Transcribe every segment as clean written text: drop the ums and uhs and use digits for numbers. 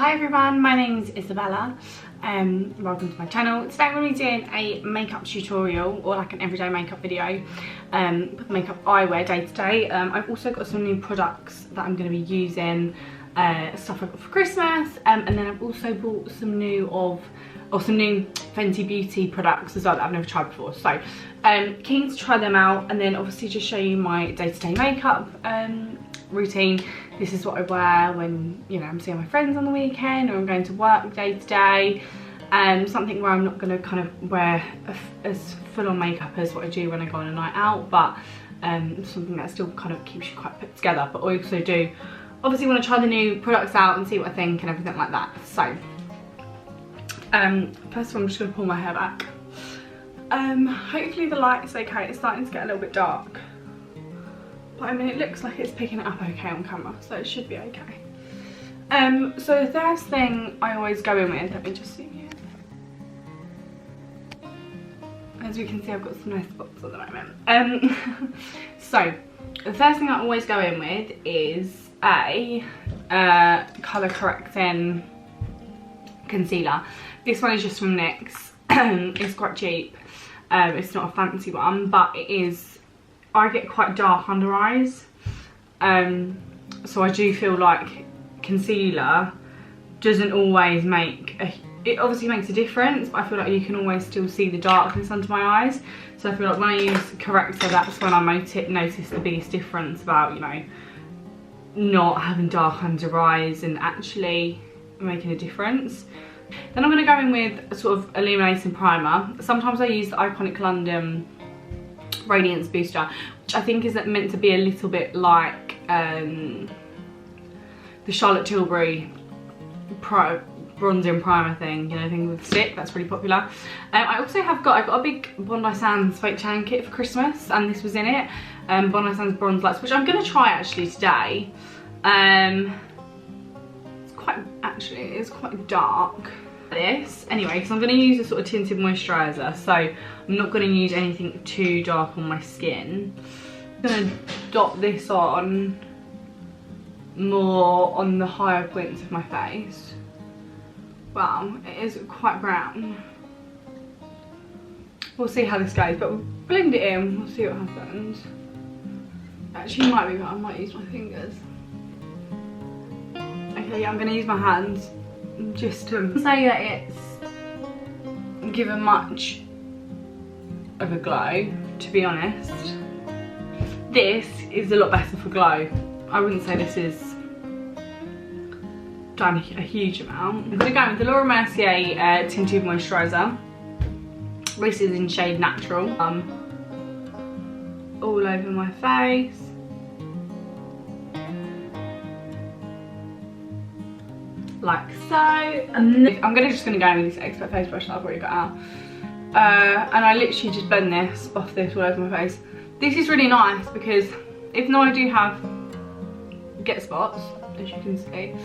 Hi everyone, my name is Isabella. Welcome to my channel. Today I'm going to be doing a makeup tutorial, or like an everyday makeup video with makeup I wear day to day. I've also got some new products that I'm going to be using, stuff I got for Christmas, and then I've also bought some new Fenty Beauty products as well that I've never tried before. So keen to try them out, and then obviously just show you my day-to-day makeup routine. This is what I wear when, you know, I'm seeing my friends on the weekend or I'm going to work day to day. Something where I'm not going to kind of wear as full-on makeup as what I do when I go on a night out, but something that still kind of keeps you quite put together. But I also do obviously want to try the new products out and see what I think and everything like that. So first of all, I'm just going to pull my hair back. Hopefully the light's okay. It's starting to get a little bit dark, but I mean it looks like it's picking it up okay on camera, so it should be okay. So the first thing I always go in with, let me just zoom in. As we can see, I've got some nice spots at the moment. So the first thing I always go in with is a colour correcting concealer. This one is just from NYX. It's quite cheap. It's not a fancy one, but it is, I get quite dark under eyes, so I do feel like concealer doesn't always make it obviously makes a difference, but I feel like you can always still see the darkness under my eyes. So I feel like when I use corrector, that's when I notice the biggest difference about, you know, not having dark under eyes and actually making a difference. Then I'm going to go in with a sort of illuminating primer. Sometimes I use the Iconic London Radiance Booster, which I think is meant to be a little bit like the Charlotte Tilbury bronzing primer thing, you know, thing with stick. That's really popular. I also have got a big Bondi Sands fake tan kit for Christmas, and this was in it. Bondi Sands bronze lights, which I'm going to try actually today. It is quite dark. This anyway, because I'm going to use a sort of tinted moisturiser, so I'm not going to use anything too dark on my skin. I'm going to dot this on more on the higher points of my face. Wow, it is quite brown. We'll see how this goes, but we'll blend it in, we'll see what happens. Actually, it might be, but I might use my fingers. Okay, yeah, I'm going to use my hands just to say that it's given much of a glow, to be honest. This is a lot better for glow. I wouldn't say this is done a huge amount. I'm going to go with the Laura Mercier Tinted Moisturiser. This is in shade Natural. All over my face. Like so. And I'm just going to go in with this expert face brush that I've already got out. And I literally just blend this, buff this all over my face. This is really nice because even though I do get spots, as you can see,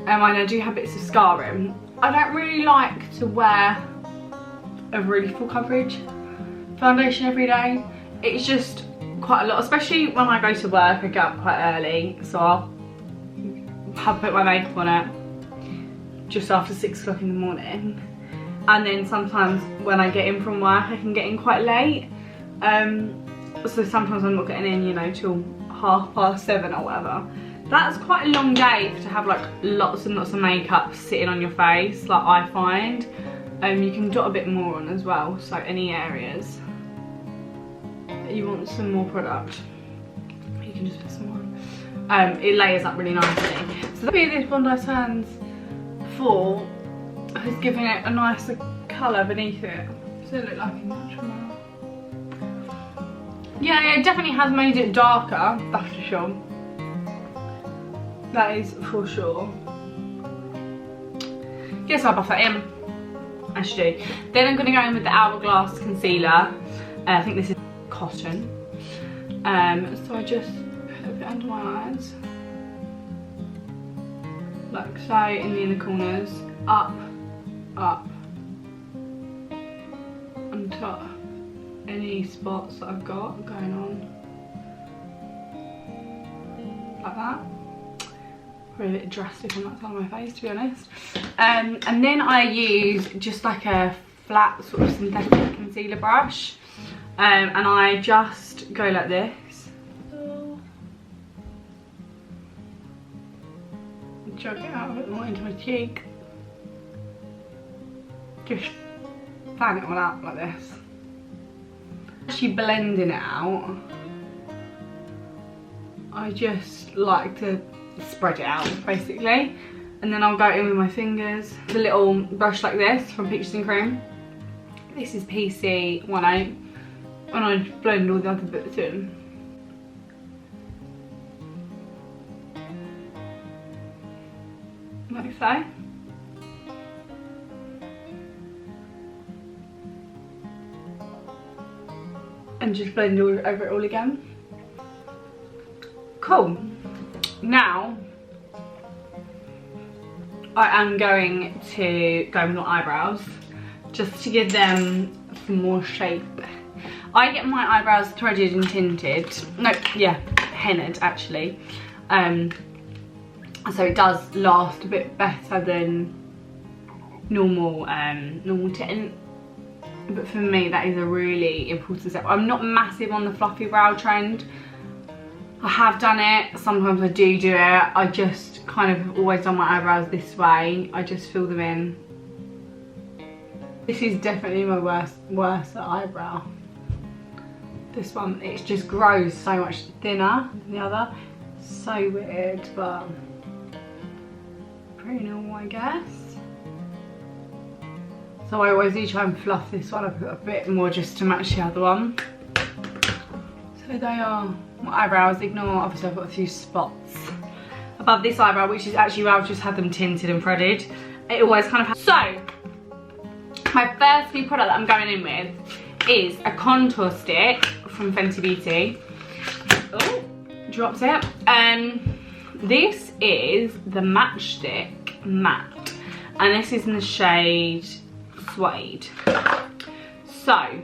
and I do have bits of scarring, I don't really like to wear a really full coverage foundation every day. It's just quite a lot, especially when I go to work. I get up quite early, so I'll have put my makeup on it just after 6 o'clock in the morning, and then sometimes when I get in from work I can get in quite late, so sometimes I'm not getting in, you know, till 7:30 or whatever. That's quite a long day to have like lots and lots of makeup sitting on your face, like I find. You can dot a bit more on as well, so any areas that you want some more product, you can just put some on. It layers up really nicely. So this Bondi Sands 4 has given it a nicer colour beneath it. Does it look like it much more? Yeah, it definitely has made it darker, that's for sure. That is for sure. Guess I'll buff that in. I should do. Then I'm going to go in with the Hourglass concealer. I think this is cotton. So I just put a bit under my eyes, like so, in the inner corners, up, on top, any spots that I've got going on, like that. Probably a bit drastic on that side of my face, to be honest. And then I use just like a flat sort of synthetic concealer brush. And I just go like this. Jog it out a bit more into my cheek. Just fan it all out like this. Actually blending it out, I just like to spread it out basically, and then I'll go in with my fingers. A little brush like this from Peaches and Cream. This is PC18, and I just blend all the other bits in. Like so. And just blend all over it all again. Cool. Now I am going to go with my eyebrows just to give them some more shape. I get my eyebrows threaded and tinted. No, yeah, hennaed actually. So it does last a bit better than normal normal tint. But for me, that is a really important step. I'm not massive on the fluffy brow trend. I have done it, sometimes I do it. I just kind of always done my eyebrows this way. I just fill them in. This is definitely my worst eyebrow. This one, it just grows so much thinner than the other. So weird, but pretty normal, I guess. So I always do try and fluff this one up a bit more just to match the other one. So they are my eyebrows. Ignore, obviously I've got a few spots above this eyebrow, which is actually where I've just had them tinted and threaded. It always kind of. So my first new product that I'm going in with is a contour stick from Fenty Beauty. Oh, dropped it. This is the Matchstick Matte, and this is in the shade Suede. So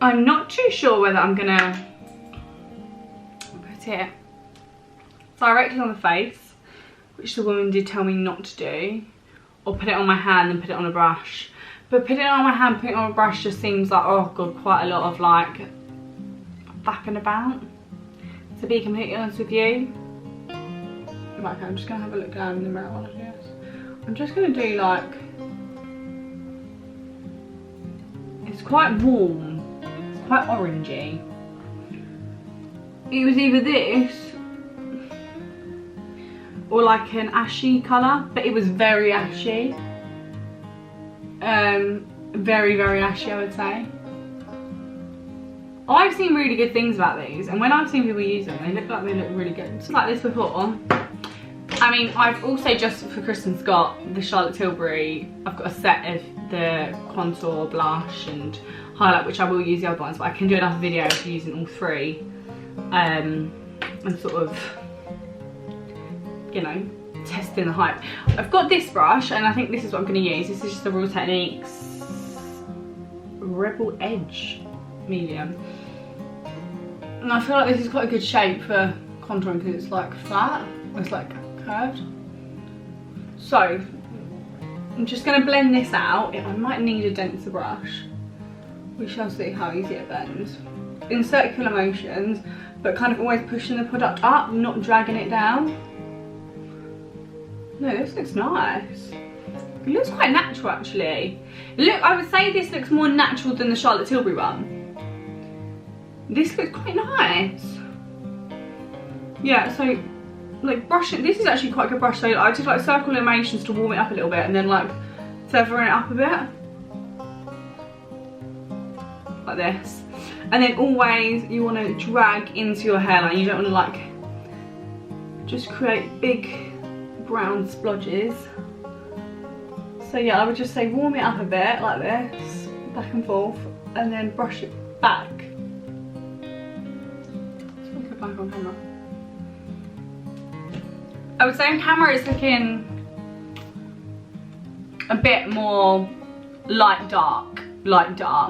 I'm not too sure whether I'm gonna put it directly on the face, which the woman did tell me not to do, or put it on my hand and put it on a brush. But putting it on my hand, putting it on a brush just seems like, oh god, quite a lot of like faffing about, to be completely honest with you. Right, okay, I'm just gonna have a look down in the mirror while I do this. I'm just gonna do like, it's quite warm, it's quite orangey. It was either this or like an ashy colour, but it was very ashy. Very, very ashy, I would say. I've seen really good things about these, and when I've seen people use them, they look really good. It's like this before. I mean, I've also just for Christmas got the Charlotte Tilbury. I've got a set of the contour, blush and highlight, which I will use the other ones, but I can do another video of using all three, and sort of, you know, testing the hype. I've got this brush, and I think this is what I'm going to use. This is just the Real Techniques Rebel Edge medium, and I feel like this is quite a good shape for contouring because it's like flat, it's like curved. So I'm just going to blend this out. I might need a denser brush. We shall see how easy it blends in circular motions, but kind of always pushing the product up, not dragging it down. No, this looks nice. It looks quite natural actually. Look, I would say this looks more natural than the Charlotte Tilbury one. This looks quite nice. Yeah, so like brushing, this is actually quite a good brush. So I just like circular motions to warm it up a little bit, and then like feathering it up a bit. Like this. And then always you want to drag into your hairline. You don't want to like just create big brown splodges. So yeah, I would just say warm it up a bit like this, back and forth, and then brush it back. Let's look it back on camera. I would say on camera it's looking a bit more light dark,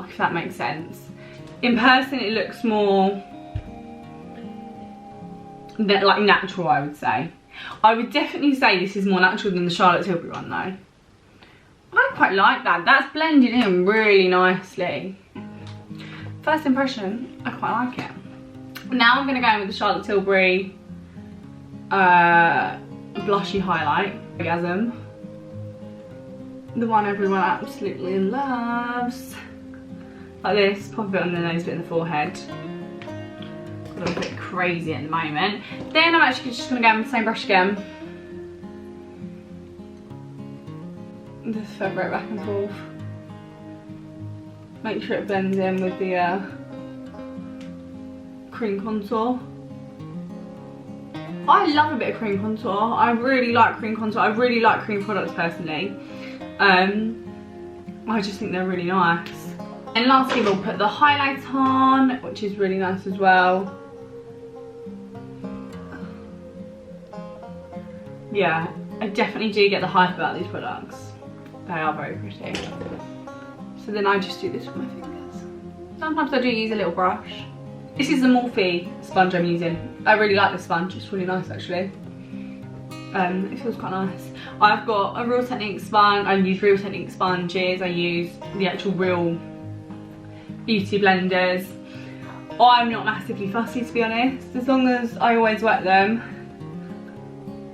if that makes sense. In person it looks more like natural, I would say. I would definitely say this is more natural than the Charlotte Tilbury one though. I quite like that. That's blended in really nicely. First impression, I quite like it. Now I'm going to go in with the Charlotte Tilbury blushy highlight, Orgasm. The one everyone absolutely loves. Like this, pop it on the nose, bit in the forehead. Got a bit crazy at the moment. Then I'm actually just going to go in with the same brush again. Just feather it back and forth. Make sure it blends in with the cream contour. I love a bit of cream contour. I really like cream contour. I really like cream products personally. I just think they're really nice. And lastly we'll put the highlight on, which is really nice as well. Yeah, I definitely do get the hype about these products. They are very pretty. So then I just do this with my fingers. Sometimes I do use a little brush. This is the Morphe sponge I'm using. I really like this sponge, it's really nice actually. It feels quite nice. I've got a Real Technique sponge, I use Real Technique sponges, I use the actual Real beauty blenders. I'm not massively fussy to be honest. As long as I always wet them,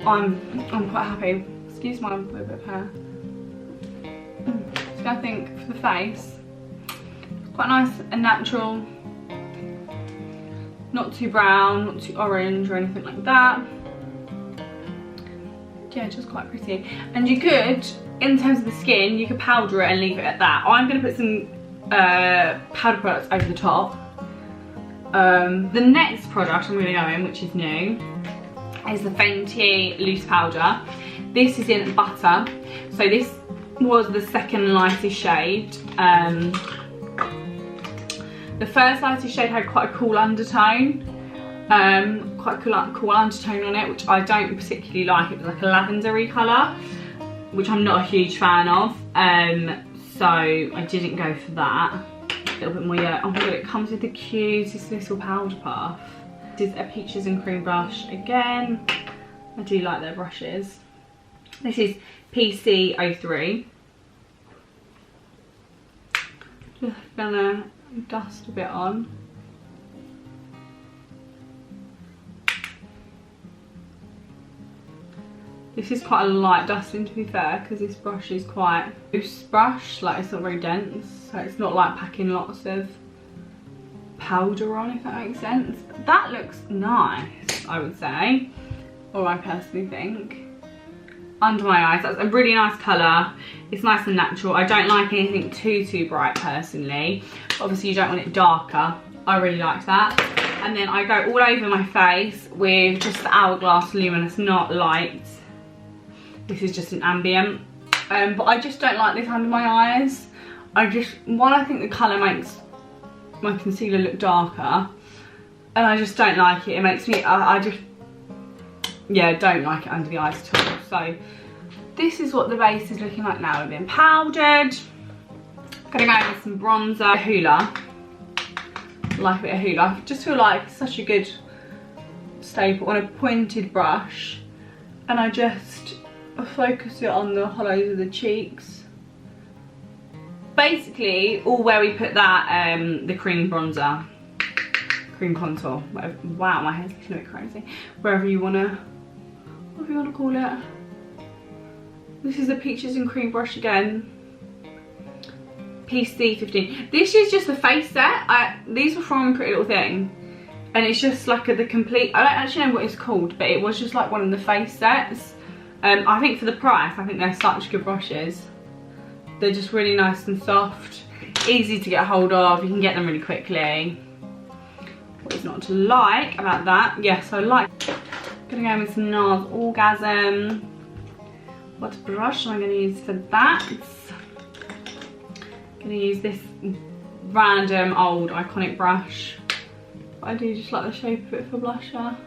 I'm quite happy. Excuse my little bit of hair. So I think for the face, it's quite nice and natural. Not too brown, not too orange or anything like that. Yeah, just quite pretty. And you could, in terms of the skin, you could powder it and leave it at that. I'm going to put some powder products over the top. The next product I'm going to go in, which is new, is the Fenty Loose Powder. This is in Butter. So this was the second lightest shade. The first lightest shade had quite a cool undertone. Quite a cool undertone on it, which I don't particularly like. It was like a lavendery colour, which I'm not a huge fan of. So I didn't go for that. A little bit more yellow. Oh my god, it comes with the cutest little powder puff. This is a Peaches and Cream brush again. I do like their brushes. This is PC03. Just gonna dust a bit on. This is quite a light dusting to be fair, because this brush is quite a loose brush, like it's not very dense, so it's not like packing lots of powder on, if that makes sense. But that looks nice, I would say, or I personally think. Under my eyes, that's a really nice colour. It's nice and natural. I don't like anything too bright personally. Obviously you don't want it darker. I really like that. And then I go all over my face with just the Hourglass Luminous, not light. This is just an ambient. But I just don't like this under my eyes. I think the colour makes my concealer look darker. And I just don't like it. It makes me, yeah, don't like it under the eyes at all. So this is what the base is looking like now. It's been powdered. Gonna go in with some bronzer. Hoola. Like a bit of Hoola. I just feel like it's such a good staple on a pointed brush. And I just focus it on the hollows of the cheeks. Basically, all where we put that, the cream bronzer. Cream contour. Whatever. Wow, my hair's looking a bit crazy. Wherever you wanna call it. This is the Peaches and Cream brush again. PC15. This is just the face set. These were from Pretty Little Thing. And it's just like the complete, I don't actually know what it's called, but it was just like one of the face sets. I think for the price, I think they're such good brushes. They're just really nice and soft. Easy to get hold of. You can get them really quickly. What is not to like about that? Yes, I like. Gonna go in with some NARS Orgasm. What brush am I gonna use for that? Gonna use this random old iconic brush. But I do just like the shape of it for blusher.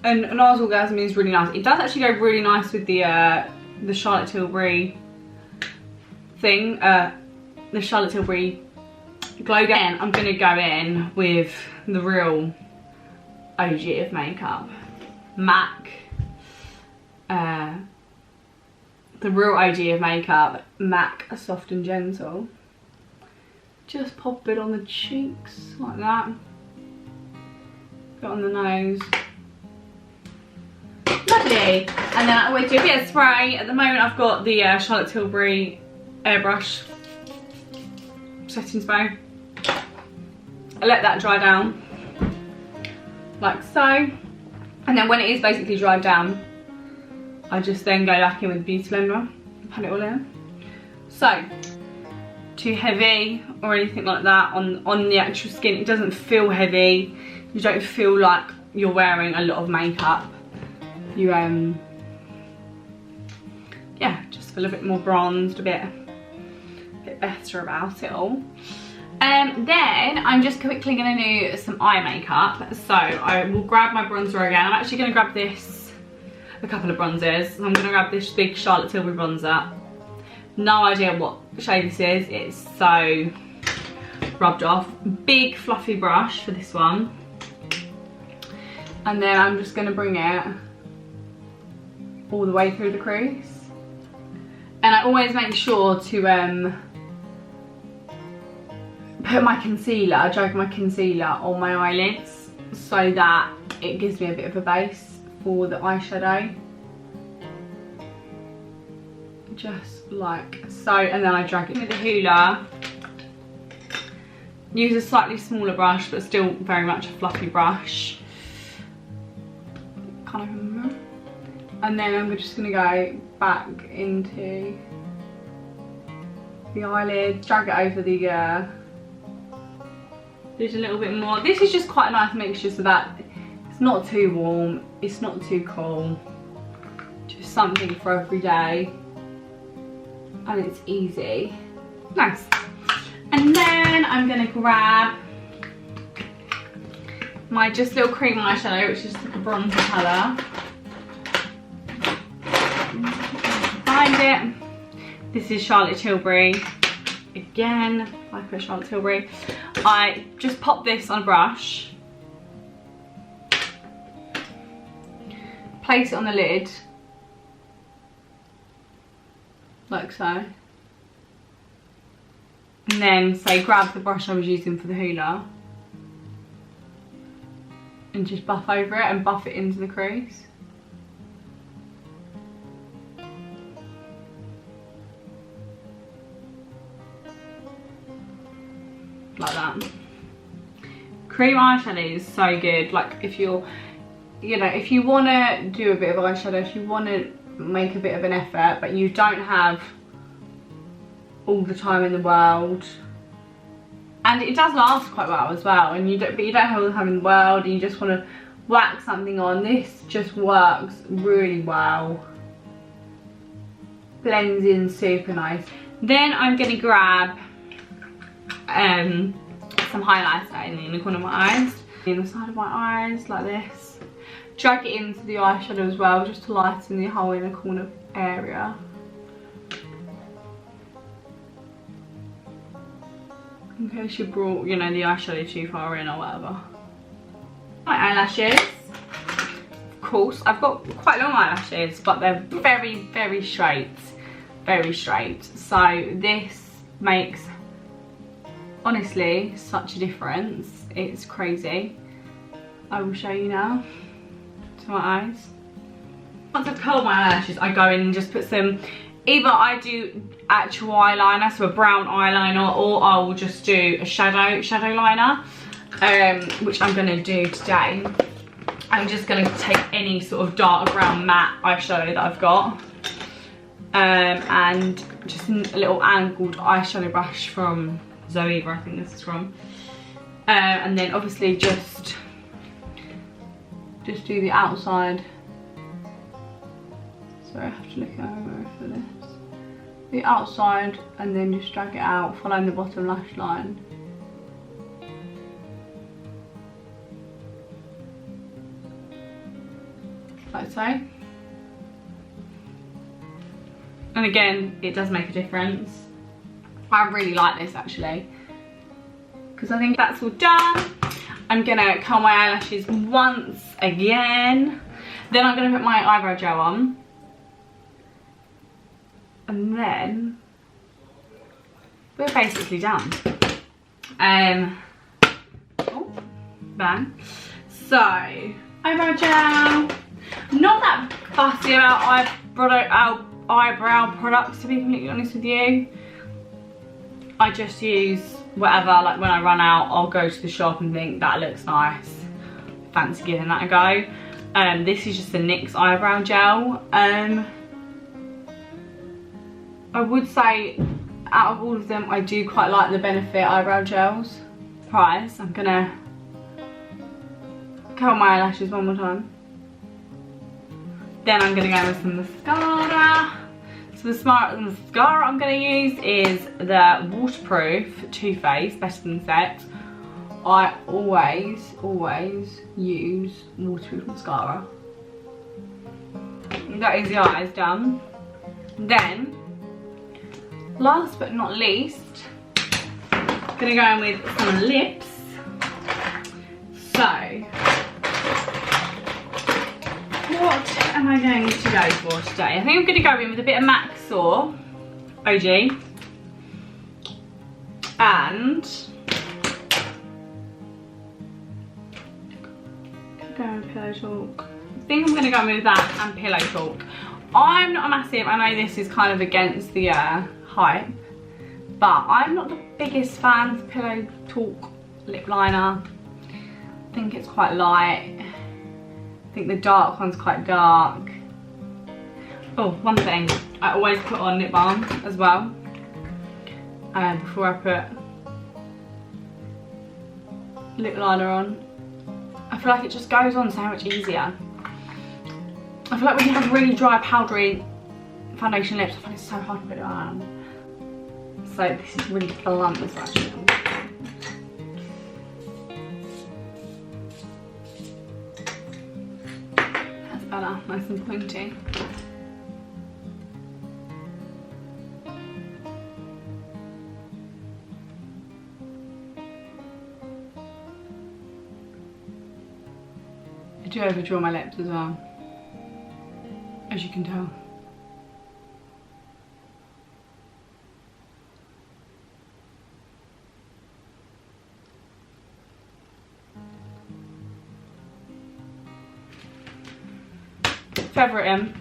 And NARS Orgasm is really nice. It does actually go really nice with the Charlotte Tilbury thing. The Charlotte Tilbury Glow. Again, I'm gonna go in with the Real OG of makeup. MAC. The real OG of makeup. MAC Soft and Gentle. Just pop it on the cheeks like that. Put it on the nose. Lovely. And then I always do a bit of spray. At the moment I've got the Charlotte Tilbury airbrush setting spray. I let that dry down like so, and then when it is basically dried down, I just then go back in with the beauty blender and pat it all in. So too heavy or anything like that on the actual skin. It doesn't feel heavy. You don't feel like you're wearing a lot of makeup. You yeah, just feel a bit more bronzed, a bit better about it all. Then I'm just quickly going to do some eye makeup. So I will grab my bronzer again. I'm actually going to grab this, a couple of bronzers. I'm going to grab this big Charlotte Tilbury bronzer. No idea what shade this is. It's so rubbed off. Big fluffy brush for this one. And then I'm just going to bring it all the way through the crease. And I always make sure to put my concealer, drag my concealer on my eyelids so that it gives me a bit of a base for the eyeshadow. Just like so, and then I drag it with the hoola. Use a slightly smaller brush, but still very much a fluffy brush. Can't even remember. And then I'm just gonna go back into the eyelid, drag it over the just a little bit more. This is just quite a nice mixture so that it's not too warm, it's not too cool. Just something for every day. And it's easy. Nice. And then I'm gonna grab my just little cream eyeshadow, which is like a bronzer colour. Find it. This is Charlotte Tilbury. Again, like a Charlotte Tilbury. I just pop this on a brush. Place it on the lid. Like so. And then say grab the brush I was using for the hoola. And just buff over it and buff it into the crease. Like that. Cream eyeshadow is so good. Like if you're, you know, if you want to do a bit of eyeshadow, if you want to make a bit of an effort, but you don't have all the time in the world, and it does last quite well as well, and you don't have all the time in the world, and you just want to whack something on, this just works really well. Blends in super nice. Then I'm going to grab some highlighter in the corner of my eyes, in the side of my eyes like this. Drag it into the eyeshadow as well, just to lighten the whole inner corner area. In case you brought, you know, the eyeshadow too far in or whatever. My eyelashes, of course, I've got quite long eyelashes, but they're very, very straight, very straight. So this makes, honestly, such a difference. It's crazy. I will show you now to my eyes. Once I've curled my eyelashes, I go in and just put some, either I do actual eyeliner, so a brown eyeliner, or I will just do a shadow liner, which I'm going to do today. I'm just going to take any sort of dark brown matte eyeshadow that I've got, and just a little angled eyeshadow brush from Zoeva, I think this is from, and then obviously just do the outside. Sorry, I have to look at my mirror for this. The outside, and then just drag it out, following the bottom lash line. Like so. And again, it does make a difference. I really like this actually, because I think that's all done. I'm gonna curl my eyelashes once again. Then I'm gonna put my eyebrow gel on. And then we're basically done. Oh, bang. So, eyebrow gel. I'm not that fussy about eyebrow products, to be completely honest with you. I just use whatever, like when I run out, I'll go to the shop and think that looks nice. Fancy giving that a go. This is just a NYX eyebrow gel. I would say out of all of them, I do quite like the Benefit eyebrow gels. Price, I'm gonna curl my eyelashes one more time. Then I'm gonna go with some mascara. So the mascara I'm gonna use is the waterproof Too Faced Better Than Sex. I always use waterproof mascara. That is the eyes done. Then, last but not least, I'm gonna go in with some lips. So, what am I going to go for today? I think I'm going to go in with a bit of MAC Soar OG and go with Pillow Talk. I think I'm going to go in with that and Pillow Talk. I'm not a massive, I know this is kind of against the hype, but I'm not the biggest fan of Pillow Talk lip liner. I think it's quite light. I think the dark one's quite dark. Oh, one thing, I always put on lip balm as well before I put lip liner on. I feel like it just goes on so much easier. I feel like when you have really dry, powdery foundation lips, I find it so hard to put it on. So this is really blunt as well. Better, nice and pointy. I do overdraw my lips as well, as you can tell. Feather it in.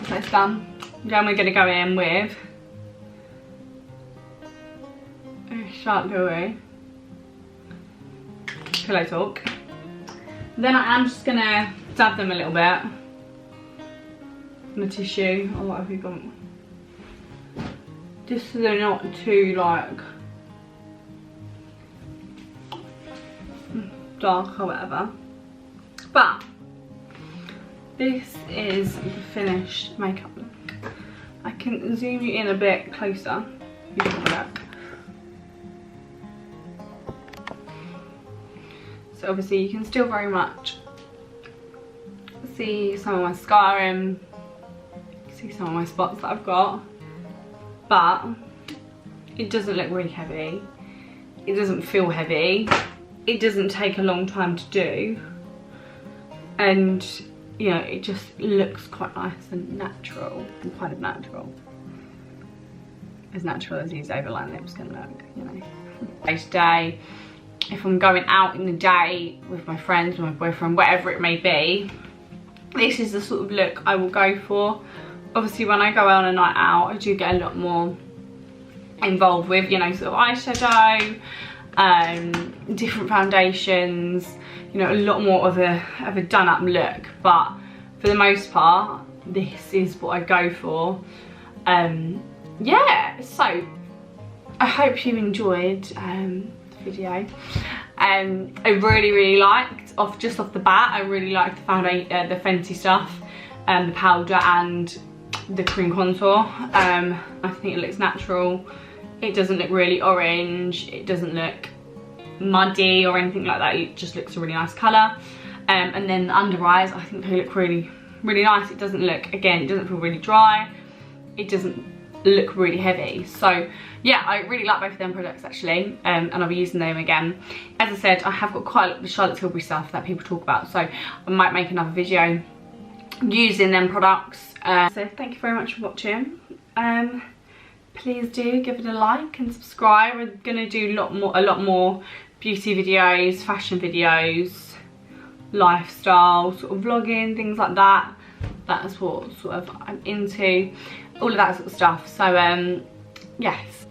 So it's done. Then we're going to go in with a Shark Guru Pillow Talk. Then I am just going to dab them a little bit on the tissue, or what have you got? Just so they're not too like dark or whatever. But this is the finished makeup look. I can zoom you in a bit closer. You can have a look. So obviously you can still very much see some of my scarring, see some of my spots that I've got, but it doesn't look really heavy. It doesn't feel heavy. It doesn't take a long time to do, and you know, it just looks quite nice and natural, and kind of natural. As natural as these overline lips can look, you know. Day to day, if I'm going out in the day with my friends, with my boyfriend, whatever it may be, this is the sort of look I will go for. Obviously when I go on a night out, I do get a lot more involved with, you know, sort of eyeshadow, different foundations, you know, a lot more of a done up look, but for the most part this is what I go for. Yeah, so I hope you enjoyed the video. I really liked, just off the bat, I really liked the foundation, the Fenty stuff, the powder and the cream contour. I think it looks natural. It doesn't look really orange, it doesn't look muddy or anything like that. It just looks a really nice colour. And then the under eyes, I think they look really nice. It doesn't look, again, it doesn't feel really dry. It doesn't look really heavy. So yeah, I really like both of them products actually, and I'll be using them again. As I said, I have got quite a lot of the Charlotte Tilbury stuff that people talk about, so I might make another video using them products. So thank you very much for watching. Please do give it a like and subscribe. We're gonna do a lot more beauty videos, fashion videos, lifestyle, sort of vlogging, things like that. That's what sort of I'm into, all of that sort of stuff. So yes,